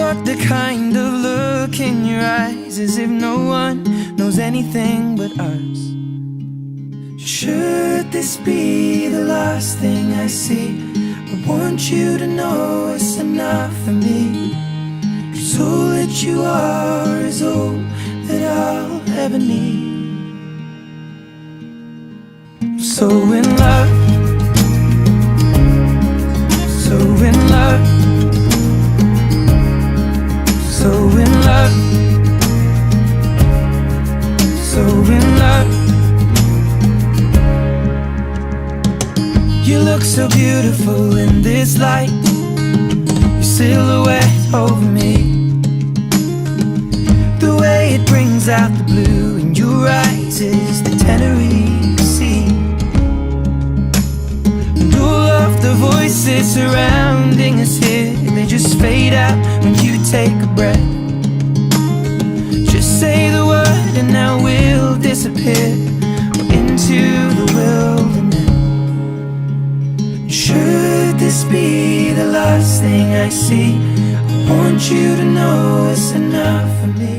got the kind of look in your eyes as if no one knows anything but us. Should this be the last thing I see, I want you to know it's enough for me. 'Cause all that you are is all that I'll ever need. So in love, so in love, so in love, so in love. You look so beautiful in this light, your silhouette over me, the way it brings out the blue in your eyes is the Tenerife Sea. And all of the voices surrounding us here, they just fade out when you take a breath. Just say the word and now we'll disappear into the wilderness. Should this be the last thing I see, I want you to know it's enough for me.